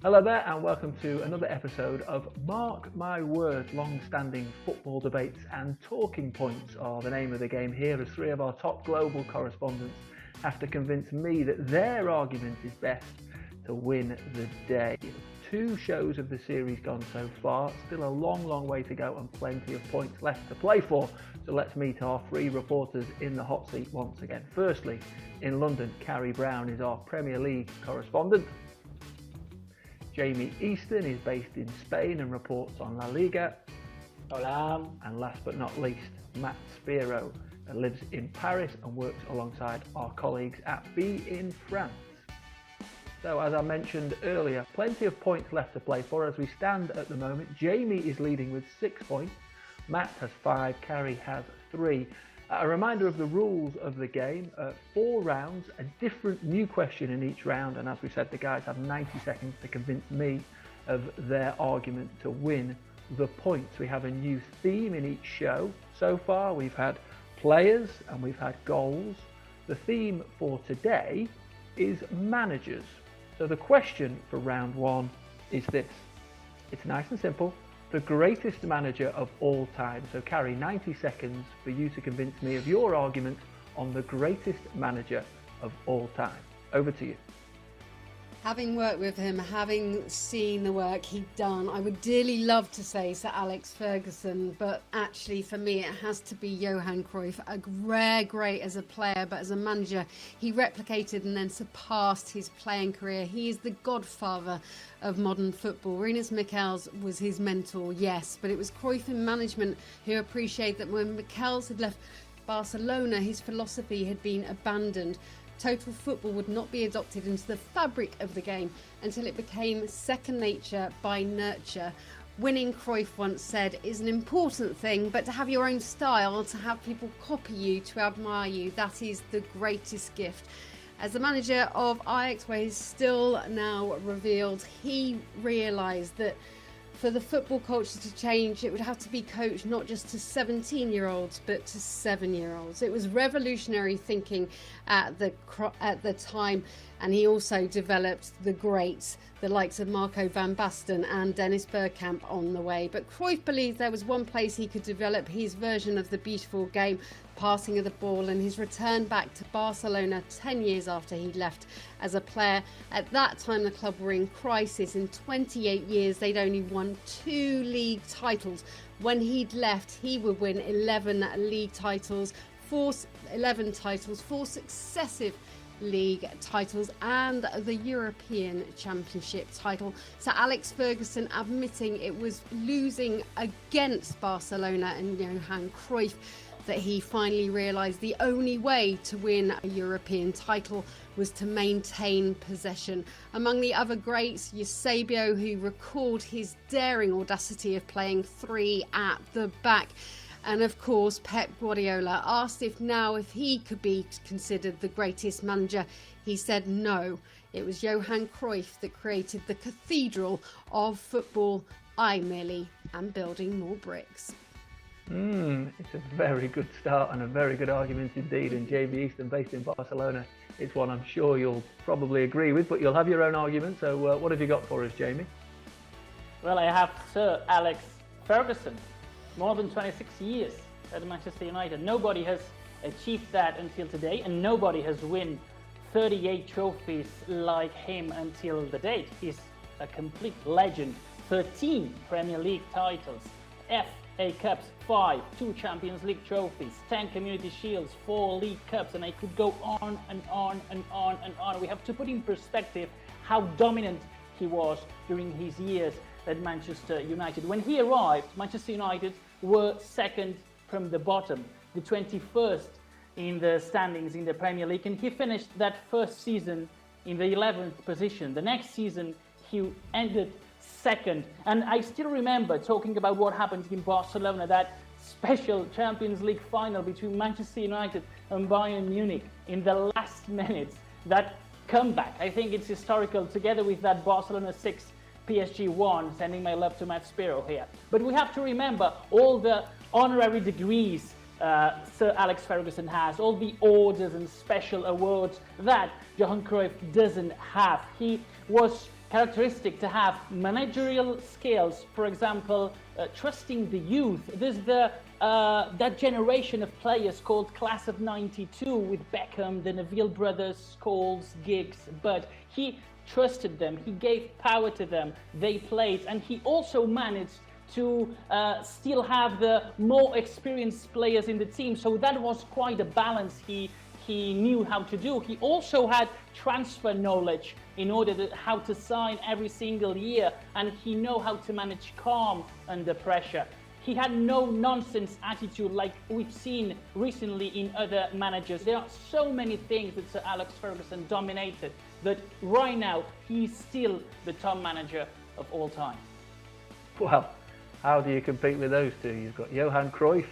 Hello there and welcome to another episode of Mark My Words. Long-standing football debates and talking points are the name of the game here, as three of our top global correspondents have to convince me that their argument is best to win the day. 2 shows of the series gone so far, still a long way to go and plenty of points left to play for. So let's meet our 3 reporters in the hot seat once again. Firstly, in London, Carrie Brown is our Premier League correspondent. Jamie Easton is based in Spain and reports on La Liga. Hola. And last but not least, Matt Spiro lives in Paris and works alongside our colleagues at Be in France. So as I mentioned earlier, plenty of points left to play for as we stand at the moment. Jamie is leading with 6 points, Matt has 5, Carrie has 3. A reminder of the rules of the game, 4 rounds, a different new question in each round, and as we said, the guys have 90 seconds to convince me of their argument to win the points. We have a new theme in each show. So far we've had players and we've had goals. The theme for today is managers. So the question for round 1 is this. It's nice and simple. The greatest manager of all time. So Carrie, 90 seconds for you to convince me of your argument on the greatest manager of all time. Over to you. Having worked with him, having seen the work he'd done, I would dearly love to say Sir Alex Ferguson, but actually for me it has to be Johan Cruyff. A rare great as a player, but as a manager he replicated and then surpassed his playing career. He is the godfather of modern football. Rinus Michels was his mentor, yes, but it was Cruyff in management who appreciated that when Michels had left Barcelona, his philosophy had been abandoned. Total football would not be adopted into the fabric of the game until it became second nature by nurture. Winning, Cruyff once said, is an important thing, but to have your own style, to have people copy you, to admire you, that is the greatest gift. As the manager of Ajax, where he's still now revealed, he realised that for the football culture to change, it would have to be coached not just to 17-year-olds, but to 7-year-olds. It was revolutionary thinking at the time, and he also developed the greats, the likes of Marco van Basten and Dennis Bergkamp on the way. But Cruyff believed there was one place he could develop his version of the beautiful game, passing of the ball, and his return back to Barcelona 10 years after he left as a player. At that time the club were in crisis. In 28 years they'd only won 2 league titles. When he'd left he would win 11 league titles, 4 successive league titles and the European Championship title. So Alex Ferguson admitting it was losing against Barcelona and Johan Cruyff that he finally realised the only way to win a European title was to maintain possession. Among the other greats, Eusebio, who recalled his daring audacity of playing 3 at the back. And of course, Pep Guardiola, asked if he could be considered the greatest manager. He said no. It was Johan Cruyff that created the cathedral of football. I merely am building more bricks. It's a very good start and a very good argument indeed. And Jamie Easton, based in Barcelona, it's one I'm sure you'll probably agree with, but you'll have your own argument. So what have you got for us, Jamie? Well, I have Sir Alex Ferguson. More than 26 years at Manchester United. Nobody has achieved that until today, and nobody has won 38 trophies like him until the date. He's a complete legend. 13 Premier League titles, FA Cups 5, 2 Champions League trophies, 10 Community Shields, 4 League Cups, and I could go on and on and on and on. We have to put in perspective how dominant he was during his years at Manchester United. When he arrived, Manchester United were second from the bottom, the 21st in the standings in the Premier League, and he finished that first season in the 11th position. The next season he ended second, and I still remember talking about what happened in Barcelona, that special Champions League final between Manchester United and Bayern Munich in the last minutes. That comeback, I think it's historical, together with that Barcelona 6 PSG 1, sending my love to Matt Spiro here. But we have to remember all the honorary degrees Sir Alex Ferguson has, all the orders and special awards that Johan Cruyff doesn't have. He was characteristic to have managerial skills. For example, trusting the youth. There's that generation of players called Class of '92 with Beckham, the Neville brothers, Scholes, Giggs, but he trusted them, he gave power to them, they played, and he also managed to still have the more experienced players in the team, so that was quite a balance he knew how to do. He also had transfer knowledge in order to how to sign every single year, and he know how to manage calm under pressure. He had no nonsense attitude like we've seen recently in other managers. There are so many things that Sir Alex Ferguson dominated that right now he's still the top manager of all time. Well, how do you compete with those two? You've got Johan Cruyff,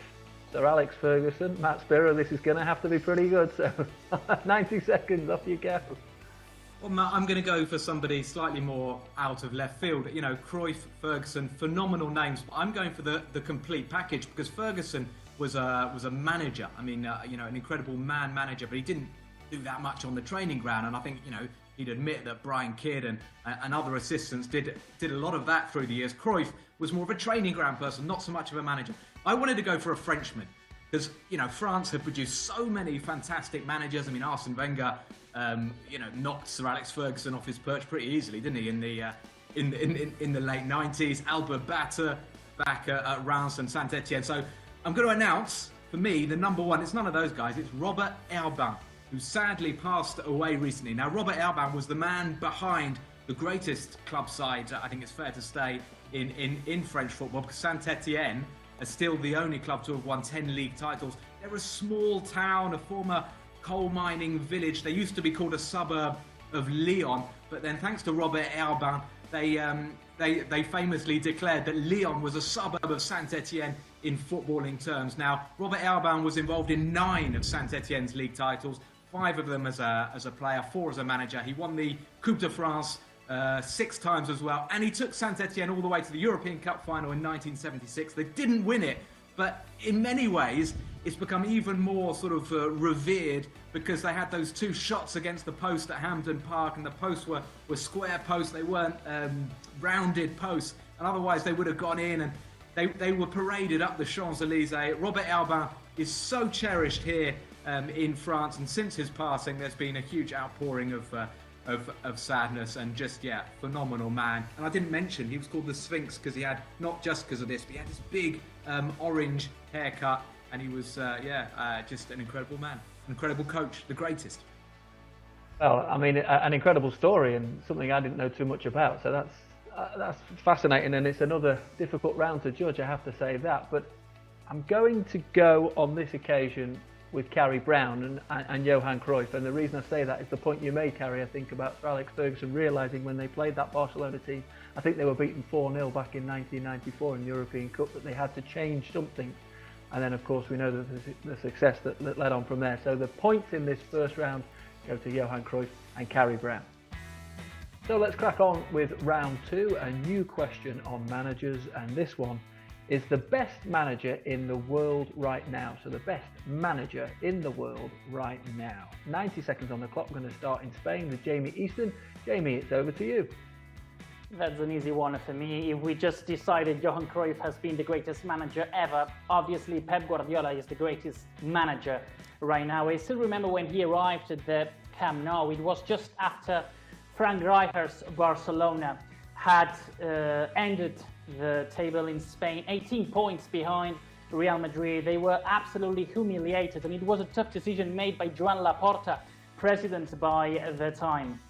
Sir Alex Ferguson, Matt Spiro. This is going to have to be pretty good. So 90 seconds, off you go. Well, Matt, I'm going to go for somebody slightly more out of left field. You know, Cruyff, Ferguson, phenomenal names. I'm going for the complete package because Ferguson was a manager. I mean, you know, an incredible manager, but he didn't do that much on the training ground. And I think, you know, he'd admit that Brian Kidd and other assistants did a lot of that through the years. Cruyff was more of a training ground person, not so much of a manager. I wanted to go for a Frenchman because, you know, France have produced so many fantastic managers. I mean, Arsene Wenger, you know, knocked Sir Alex Ferguson off his perch pretty easily, didn't he? In the late 90s, Albert Batter back at Reims and Saint-Etienne. So I'm going to announce, for me, the number one. It's none of those guys. It's Robert Herbin, who sadly passed away recently. Now, Robert Herbin was the man behind the greatest club side, I think it's fair to say, in French football, because Saint-Etienne are still the only club to have won 10 league titles. They're a small town, a former coal mining village. They used to be called a suburb of Lyon, but then thanks to Robert Herbin, they famously declared that Lyon was a suburb of Saint-Etienne in footballing terms. Now, Robert Herbin was involved in 9 of Saint-Etienne's league titles, 5 of them as a player, 4 as a manager. He won the Coupe de France 6 times as well, and he took Saint-Etienne all the way to the European Cup final in 1976. They didn't win it, but in many ways it's become even more sort of revered because they had those 2 shots against the post at Hampden Park, and the posts were square posts, they weren't rounded posts, and otherwise they would have gone in, and they were paraded up the Champs-Elysees. Robert Herbin is so cherished here in France, and since his passing there's been a huge outpouring of sadness, and just, yeah, phenomenal man. And I didn't mention he was called the Sphinx because he had, not just because of this, but he had this big orange haircut, and he was just an incredible man, an incredible coach, the greatest. Well, I mean, an incredible story and something I didn't know too much about, so that's fascinating, and it's another difficult round to judge, I have to say that. But I'm going to go on this occasion with Carrie Brown and Johan Cruyff, and the reason I say that is the point you made, Carrie, I think, about Sir Alex Ferguson realising when they played that Barcelona team, I think they were beaten 4-0 back in 1994 in the European Cup, that they had to change something, and then of course we know the success that led on from there. So the points in this first round go to Johan Cruyff and Carrie Brown. So let's crack on with round 2, a new question on managers, and this one is the best manager in the world right now. So the best manager in the world right now. 90 seconds on the clock. We're going to start in Spain with Jamie Easton. Jamie, it's over to you. That's an easy one for me. If we just decided Johan Cruyff has been the greatest manager ever, obviously Pep Guardiola is the greatest manager right now. I still remember when he arrived at the Camp Nou. It was just after Frank Rijkaard's Barcelona had ended the table in Spain, 18 points behind Real Madrid. They were absolutely humiliated, and it was a tough decision made by Joan Laporta, president by the time.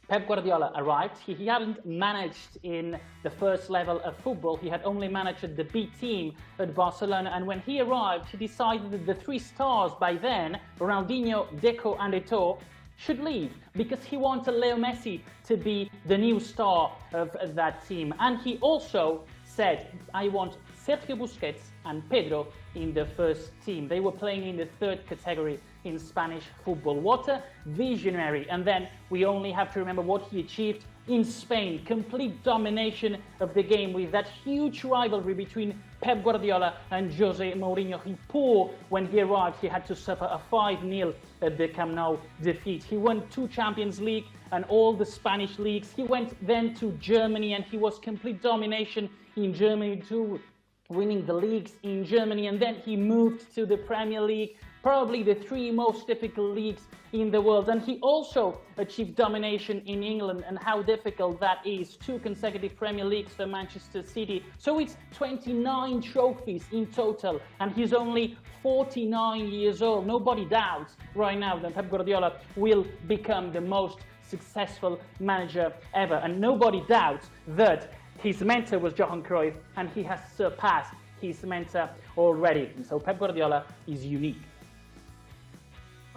Pep Guardiola arrived. He hadn't managed in the first level of football. He had only managed the B team at Barcelona, and when he arrived, he decided that the 3 stars by then, Ronaldinho, Deco and Eto'o, should leave because he wanted Leo Messi to be the new star of that team. And he also said, I want Sergio Busquets and Pedro in the first team. They were playing in the third category in Spanish football. What a visionary. And then we only have to remember what he achieved in Spain. Complete domination of the game with that huge rivalry between Pep Guardiola and Jose Mourinho. He poor when he arrived. He had to suffer a 5-0 at the Camp Nou defeat. He won 2 Champions League and all the Spanish leagues. He went then to Germany and he was complete domination in Germany too, winning the leagues in Germany, and then he moved to the Premier League, probably the 3 most difficult leagues in the world. And he also achieved domination in England, and how difficult that is. 2 consecutive Premier Leagues for Manchester City. So it's 29 trophies in total, and he's only 49 years old. Nobody doubts right now that Pep Guardiola will become the most successful manager ever, and nobody doubts that his mentor was Johan Cruyff, and he has surpassed his mentor already. And so Pep Guardiola is unique.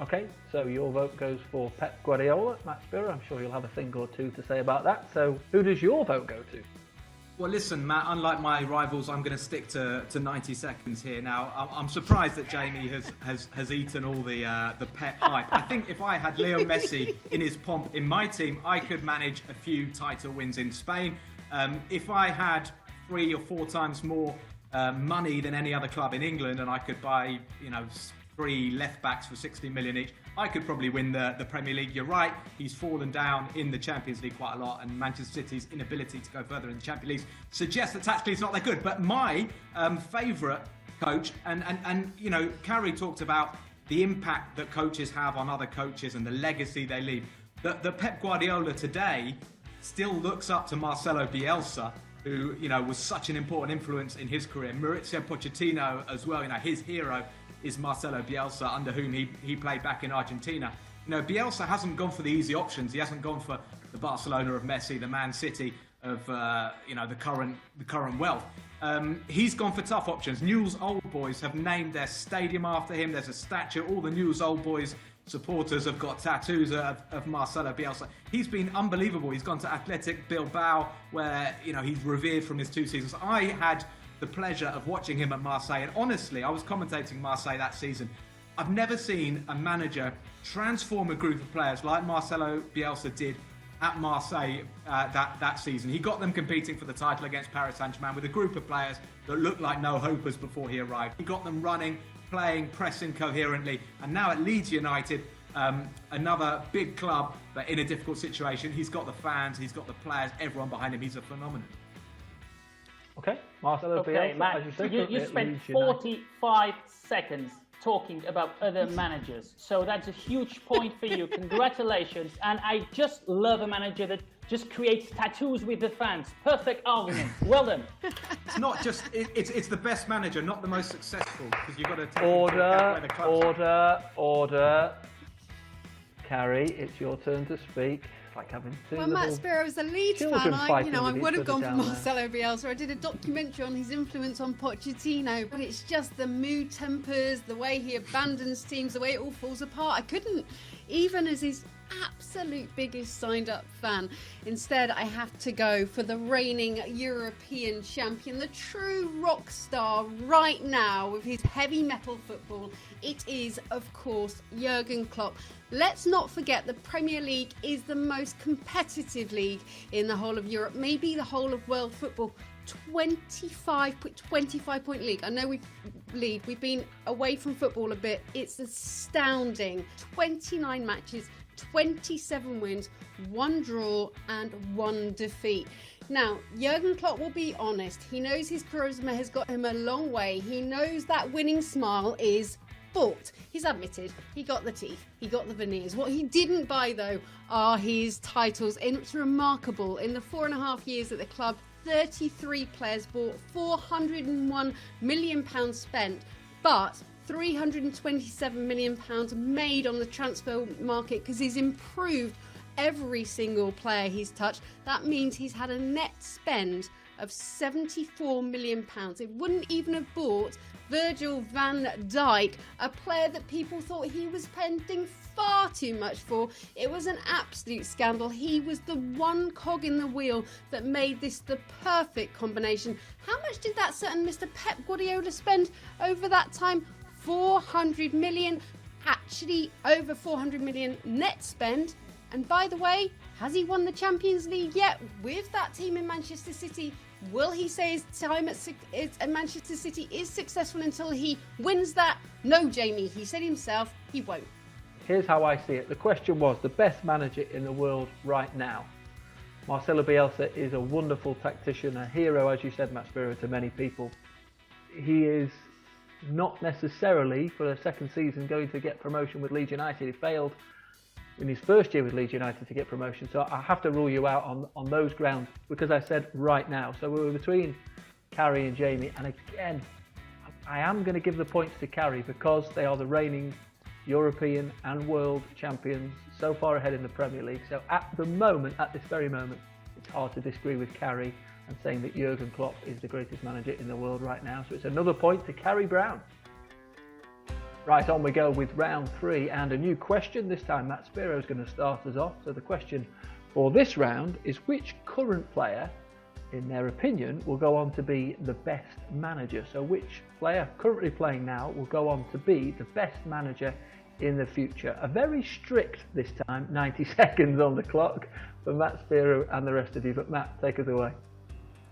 Okay, so your vote goes for Pep Guardiola, Matt Spiro. I'm sure you'll have a thing or two to say about that. So who does your vote go to? Well, listen, Matt, unlike my rivals, I'm going to stick to 90 seconds here. Now, I'm surprised that Jamie has eaten all the Pep hype. I think if I had Leo Messi in his pomp in my team, I could manage a few title wins in Spain. If I had 3 or 4 times more money than any other club in England, and I could buy, 3 left backs for 60 million each, I could probably win the Premier League. You're right, he's fallen down in the Champions League quite a lot, and Manchester City's inability to go further in the Champions League suggests that tactically it's not that good. But my favourite coach, and Carrie talked about the impact that coaches have on other coaches and the legacy they leave. The Pep Guardiola today still looks up to Marcelo Bielsa, who was such an important influence in his career. Mauricio Pochettino as well, his hero is Marcelo Bielsa, under whom he played back in Argentina. Bielsa hasn't gone for the easy options. He hasn't gone for the Barcelona of Messi, the Man City of the current wealth. He's gone for tough options. Newell's Old Boys have named their stadium after him. There's a statue. All the Newell's Old Boys supporters have got tattoos of Marcelo Bielsa. He's been unbelievable. He's gone to Athletic Bilbao, where he's revered from his 2 seasons. I had the pleasure of watching him at Marseille, and honestly, I was commentating Marseille that season. I've never seen a manager transform a group of players like Marcelo Bielsa did at Marseille that season. He got them competing for the title against Paris Saint-Germain with a group of players that looked like no-hopers before he arrived. He got them running, playing, pressing coherently, and now at Leeds United, another big club but in a difficult situation. He's got the fans, he's got the players, everyone behind him. He's a phenomenon. Okay, Marcelo Bielsa, Matt, as you said, you spent 45 seconds talking about other managers, so that's a huge point for you. Congratulations. And I just love a manager that just creates tattoos with the fans. Perfect argument. Well done. It's not just it's the best manager, not the most successful, because you've got to take order. Carrie, it's your turn to speak. It's like having 2 Well, Matt Spiro was a Leeds fan. I would have gone for there. Marcelo Bielsa. I did a documentary on his influence on Pochettino, but it's just the mood tempers, the way he abandons teams, the way it all falls apart. I couldn't, even as his absolute biggest signed up fan. Instead, I have to go for the reigning European champion, the true rock star right now with his heavy metal football. It is, of course, Jurgen Klopp. Let's not forget the Premier League is the most competitive league in the whole of Europe, maybe the whole of world football. 25 point league. I know we've been away from football a bit. It's astounding. 29 matches, 27 wins, 1 draw and 1 defeat. Now, Jurgen Klopp will be honest. He knows his charisma has got him a long way. He knows that winning smile is bought. He's admitted he got the teeth, he got the veneers. What he didn't buy, though, are his titles. And it's remarkable. In the 4.5 years at the club, 33 players bought, £401 million spent, but £327 million made on the transfer market because he's improved every single player he's touched. That means he's had a net spend of £74 million. It wouldn't even have bought Virgil van Dijk, a player that people thought he was spending far too much for. It was an absolute scandal. He was the one cog in the wheel that made this the perfect combination. How much did that certain Mr. Pep Guardiola spend over that time? 400 million, actually over 400 million net spend. And by the way, has he won the Champions League yet with that team in Manchester City? Will he say his time at Manchester City is successful until he wins that? No, Jamie, he said himself he won't. Here's how I see it. The question was the best manager in the world right now. Marcelo Bielsa is a wonderful tactician, a hero, as you said, Matt Spiro, to many people. He is not necessarily, for the second season, going to get promotion with Leeds United. He failed in his first year with Leeds United to get promotion. So I have to rule you out on those grounds because I said right now. So we were between Carrie and Jamie. And again, I am going to give the points to Carrie because they are the reigning European and world champions, so far ahead in the Premier League. So at this very moment, it's hard to disagree with Carrie and saying that Jurgen Klopp is the greatest manager in the world right now. So it's another point to Carrie Brown. Right, on we go with round 3 and a new question. This time Matt Spiro is going to start us off. So the question for this round is which current player, in their opinion, will go on to be the best manager? So which player currently playing now will go on to be the best manager in the future? A very strict this time, 90 seconds on the clock for Matt Spiro and the rest of you. But Matt, take us away.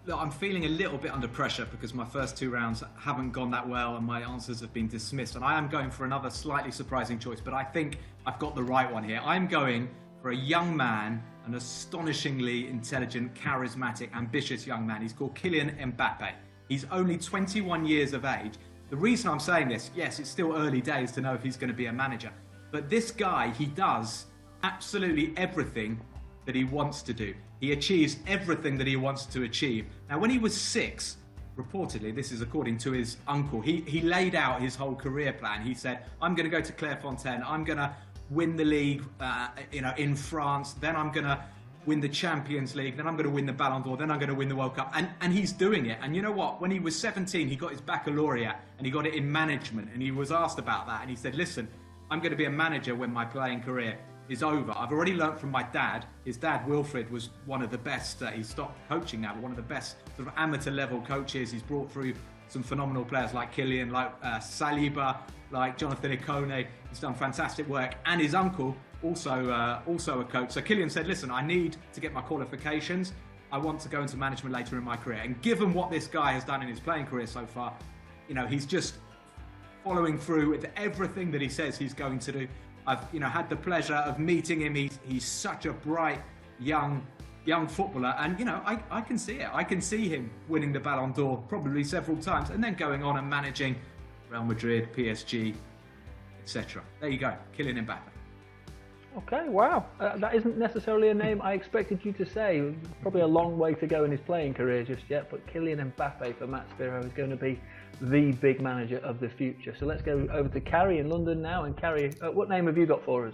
Look, I'm feeling a little bit under pressure because my first 2 rounds haven't gone that well and my answers have been dismissed. And I am going for another slightly surprising choice, but I think I've got the right one here. I'm going for a young man, an astonishingly intelligent, charismatic, ambitious young man. He's called Kylian Mbappe. He's only 21 years of age. The reason I'm saying this, yes, it's still early days to know if he's going to be a manager, but this guy, he does absolutely everything that he wants to do. He achieves everything that he wants to achieve. Now, when he was 6, reportedly, this is according to his uncle, he laid out his whole career plan. He said, I'm going to go to Clairefontaine, I'm going to win the league in France, then I'm going to win the Champions League, then I'm going to win the Ballon d'Or, then I'm going to win the World Cup. And he's doing it. And you know what? When he was 17, he got his baccalaureate and he got it in management. And he was asked about that. And he said, listen, I'm going to be a manager when my playing career is over. I've already learnt from my dad. His dad, Wilfred, was one of the best, he's stopped coaching now, but one of the best sort of amateur level coaches. He's brought through some phenomenal players like Kylian, like Saliba, like Jonathan Ikone. He's done fantastic work. And his uncle, also a coach. So Kylian said, listen, I need to get my qualifications. I want to go into management later in my career. And given what this guy has done in his playing career so far, he's just following through with everything that he says he's going to do. I've had the pleasure of meeting him. He's such a bright young footballer, and I can see it. I can see him winning the Ballon d'Or probably several times, and then going on and managing Real Madrid, PSG, etc. There you go, Kylian Mbappe. Okay, wow. That isn't necessarily a name I expected you to say. Probably a long way to go in his playing career just yet, but Kylian Mbappe for Matt Spiro is going to be the big manager of the future. So let's go over to Carrie in London now. And Carrie, what name have you got for us?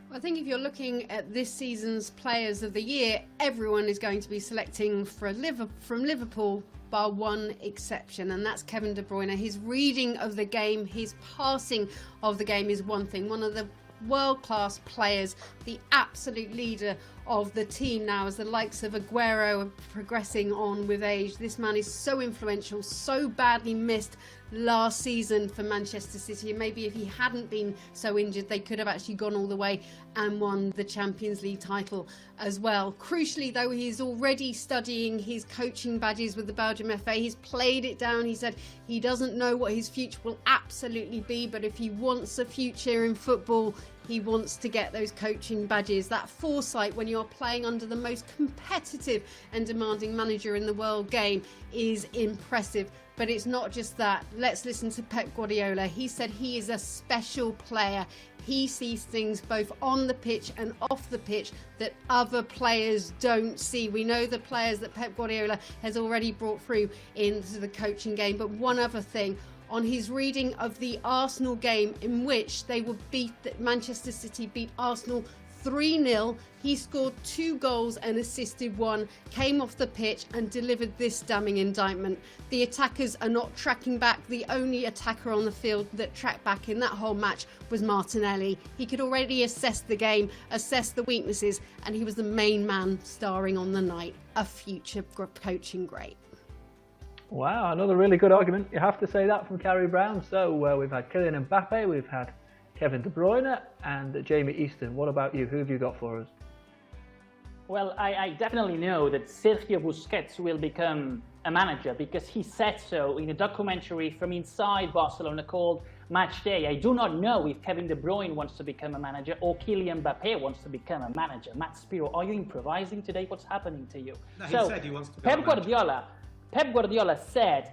Well, I think if you're looking at this season's Players of the Year, everyone is going to be selecting from Liverpool, bar one exception, and that's Kevin De Bruyne. His reading of the game, his passing of the game is one thing. One of the world-class players, the absolute leader of the team now, as the likes of Aguero are progressing on with age. This man is so influential, so badly missed last season for Manchester City, and maybe if he hadn't been so injured, they could have actually gone all the way and won the Champions League title as well. Crucially though, he's already studying his coaching badges with the Belgium FA. He's played it down. He said he doesn't know what his future will absolutely be, but if he wants a future in football, he wants to get those coaching badges. That foresight when you're playing under the most competitive and demanding manager in the world game is impressive. But it's not just that. Let's listen to Pep Guardiola. He said he is a special player. He sees things both on the pitch and off the pitch that other players don't see. We know the players that Pep Guardiola has already brought through into the coaching game. But one other thing, on his reading of the Arsenal game in which they were Manchester City beat Arsenal 3-0. He scored 2 goals and assisted 1, came off the pitch and delivered this damning indictment. The attackers are not tracking back. The only attacker on the field that tracked back in that whole match was Martinelli. He could already assess the game, assess the weaknesses, and he was the main man starring on the night. A future coaching great. Wow, another really good argument. You have to say that from Carrie Brown. So we've had Kylian Mbappe, we've had Kevin De Bruyne and Jamie Easton. What about you? Who have you got for us? Well, I definitely know that Sergio Busquets will become a manager because he said so in a documentary from inside Barcelona called Match Day. I do not know if Kevin De Bruyne wants to become a manager or Kylian Mbappe wants to become a manager. Matt Spiro, are you improvising today? What's happening to you? No, he said he wants to become Pep Guardiola said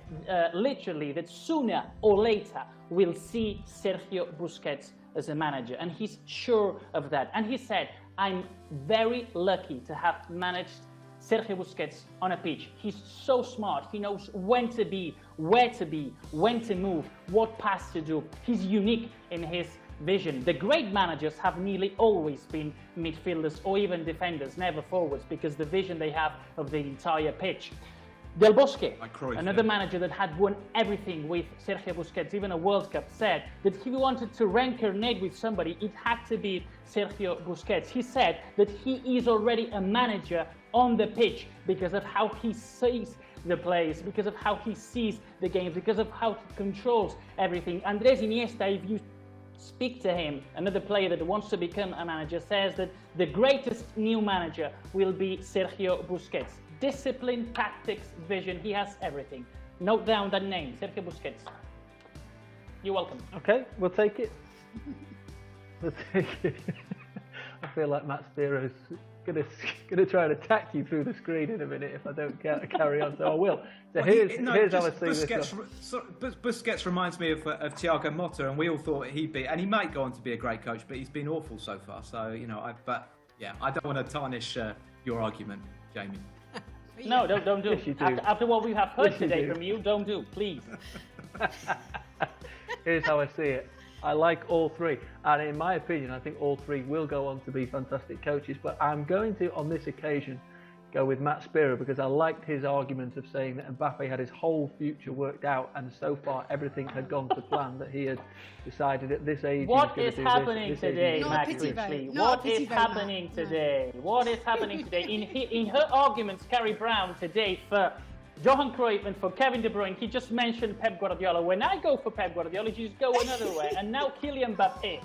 literally that sooner or later we'll see Sergio Busquets as a manager, and he's sure of that. And he said, I'm very lucky to have managed Sergio Busquets on a pitch. He's so smart. He knows when to be, where to be, when to move, what pass to do. He's unique in his vision. The great managers have nearly always been midfielders or even defenders, never forwards, because the vision they have of the entire pitch. Del Bosque, another manager that had won everything with Sergio Busquets, even a World Cup, said that if he wanted to reincarnate with somebody, it had to be Sergio Busquets. He said that he is already a manager on the pitch because of how he sees the players, because of how he sees the games, because of how he controls everything. Andres Iniesta, if you speak to him, another player that wants to become a manager, says that the greatest new manager will be Sergio Busquets. Discipline, tactics, vision, he has everything. Note down that name, Sergio Busquets. You're welcome. Okay, we'll take it. We'll take it. I feel like Matt Spiro's gonna try and attack you through the screen in a minute if I don't carry on, so I will. So here's how I see this. Busquets reminds me of Thiago Motta, and we all thought he'd be, and he might go on to be a great coach, but he's been awful so far. So I don't want to tarnish your argument, Jamie. No, don't do. Yes, after what we have heard today from you, don't do, please. Here's how I see it. I like all three, and in my opinion, I think all three will go on to be fantastic coaches, but I'm going to, on this occasion, go with Matt Spiro because I liked his argument of saying that Mbappe had his whole future worked out, and so far everything had gone to plan, that he had decided at this age what is happening today, Max Ridley? What is happening today? What is happening today? In her arguments, Carrie Brown today for Johan Cruyff and for Kevin De Bruyne, he just mentioned Pep Guardiola. When I go for Pep Guardiola, you just go another way. And now Kylian Mbappe.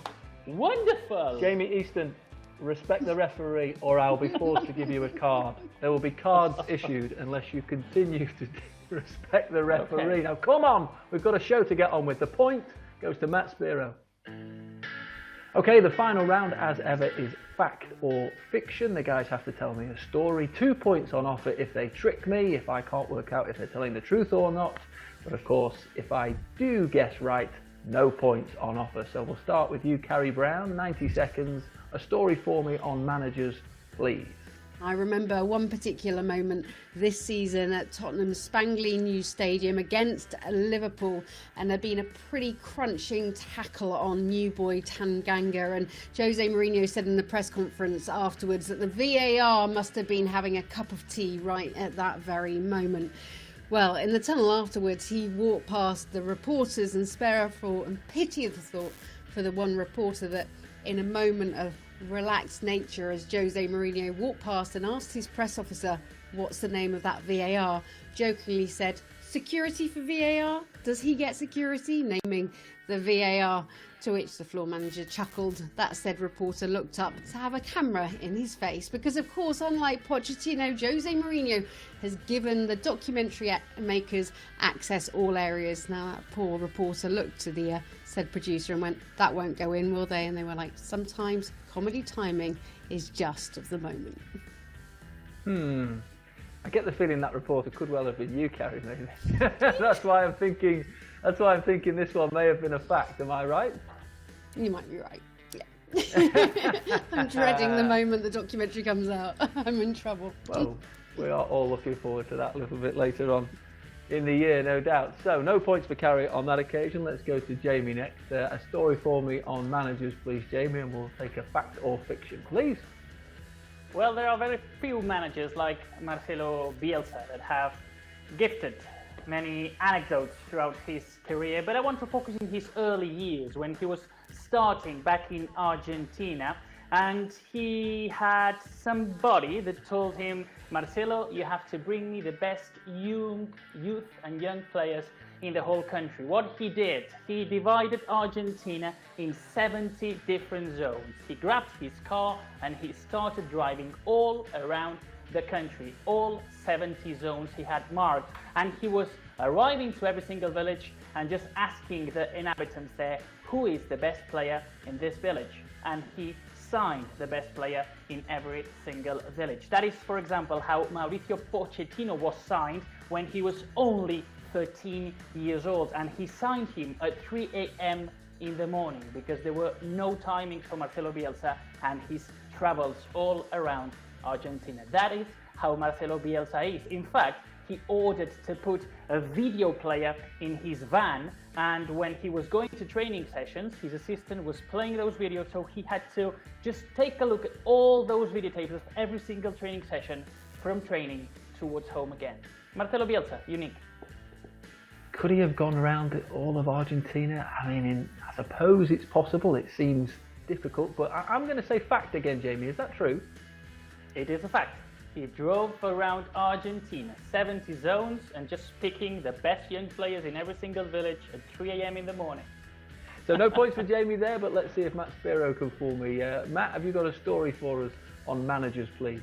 Wonderful. Jamie Easton, respect the referee or I'll be forced to give you a card. There will be cards issued unless you continue to respect the referee. Okay. Now come on, we've got a show to get on with. The point goes to Matt Spiro. Okay, the final round as ever is fact or fiction. The guys have to tell me a story. 2 points on offer if they trick me, if I can't work out if they're telling the truth or not. But of course, if I do guess right, no points on offer. So we'll start with you, Carrie Brown. 90 seconds. A story for me on managers, please. I remember one particular moment this season at Tottenham's spangly new stadium against Liverpool, and there'd been a pretty crunching tackle on new boy Tanganga, and Jose Mourinho said in the press conference afterwards that the VAR must have been having a cup of tea right at that very moment. Well, in the tunnel afterwards, he walked past the reporters and spare thought and pity of the thought for the one reporter that in a moment of relaxed nature, as Jose Mourinho walked past and asked his press officer what's the name of that VAR, jokingly said, "Security for VAR? Does he get security?" naming the VAR, to which the floor manager chuckled. That said reporter looked up to have a camera in his face because, of course, unlike Pochettino, Jose Mourinho has given the documentary makers access all areas. Now that poor reporter looked to the said producer and went, "That won't go in, will they?" And they were like, "Sometimes comedy timing is just of the moment." I get the feeling that reporter could well have been you, Carrie, maybe. That's why I'm thinking this one may have been a fact. Am I right? You might be right. Yeah. I'm dreading the moment the documentary comes out. I'm in trouble. Well, we are all looking forward to that a little bit later on. in the year, no doubt. So no points for Carrie on that occasion. Let's go to Jamie next. A story for me on managers, please, Jamie, and we'll take a fact or fiction, please. Well, there are very few managers like Marcelo Bielsa that have gifted many anecdotes throughout his career, but I want to focus on his early years when he was starting back in Argentina, and he had somebody that told him, Marcelo, you have to bring me the best youth and young players in the whole country. What he did, he divided Argentina in 70 different zones. He grabbed his car and he started driving all around the country, all 70 zones he had marked, and he was arriving to every single village and just asking the inhabitants there, who is the best player in this village? And he signed the best player in every single village. That is, for example, how Mauricio Pochettino was signed when he was only 13 years old, and he signed him at 3 a.m. in the morning because there were no timings for Marcelo Bielsa and his travels all around Argentina. That is how Marcelo Bielsa is. In fact, he ordered to put a video player in his van, and when he was going to training sessions, his assistant was playing those videos, so he had to just take a look at all those videotapes of every single training session from training towards home again. Marcelo Bielsa, unique. Could he have gone around all of Argentina? I mean, I suppose it's possible. It seems difficult, but I'm going to say fact again, Jamie. Is that true? It is a fact. He drove around Argentina, 70 zones, and just picking the best young players in every single village at 3 a.m. in the morning. So no points for Jamie there, but let's see if Matt Spiro can fool me. Matt, have you got a story for us on managers, please?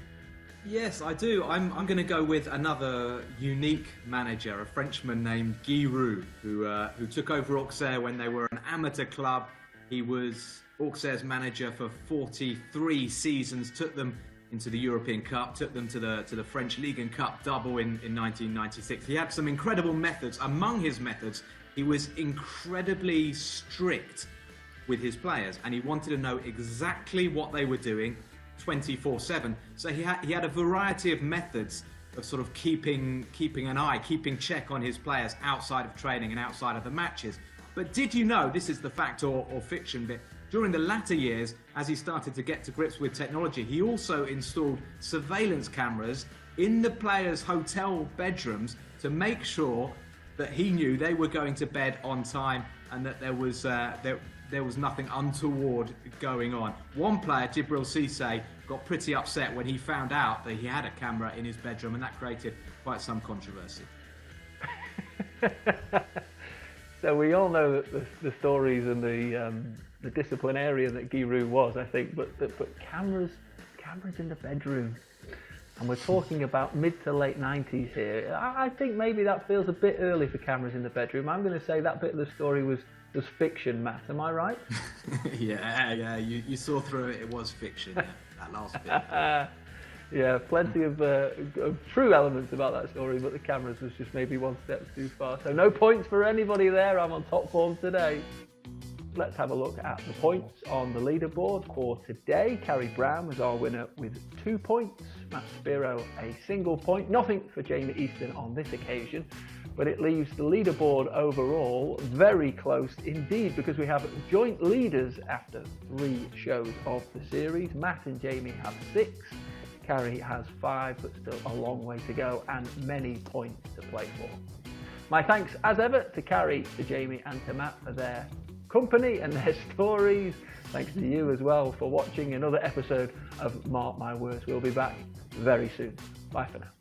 Yes, I do. I'm going to go with another unique manager, a Frenchman named Guy Roux, who took over Auxerre when they were an amateur club. He was Auxerre's manager for 43 seasons, took them into the European Cup, took them to the French League and Cup double in 1996. He had some incredible methods. Among his methods, he was incredibly strict with his players, and he wanted to know exactly what they were doing 24/7. So he had a variety of methods of sort of keeping an eye, keeping check on his players outside of training and outside of the matches. But did you know, this is the fact or fiction bit, during the latter years, as he started to get to grips with technology, he also installed surveillance cameras in the players' hotel bedrooms to make sure that he knew they were going to bed on time and that there was nothing untoward going on. One player, Djibril Cissé, got pretty upset when he found out that he had a camera in his bedroom, and that created quite some controversy. So we all know that the stories and the disciplinarian that Guy Roux was, I think, but cameras in the bedroom, and we're talking about mid to late 90s here. I think maybe that feels a bit early for cameras in the bedroom. I'm going to say that bit of the story was fiction, Matt. Am I right? Yeah, you saw through it. It was fiction. Yeah, that last bit. Yeah, plenty of true elements about that story, but the cameras was just maybe one step too far. So no points for anybody there. I'm on top form today. Let's have a look at the points on the leaderboard for today. Carrie Brown was our winner with 2 points. Matt Spiro a single point. Nothing for Jamie Easton on this occasion, but it leaves the leaderboard overall very close indeed, because we have joint leaders after 3 shows of the series. Matt and Jamie have 6. Carrie has 5, but still a long way to go and many points to play for. My thanks as ever to Carrie, to Jamie and to Matt for their company and their stories. Thanks to you as well for watching another episode of Mark My Words. We'll be back very soon. Bye for now.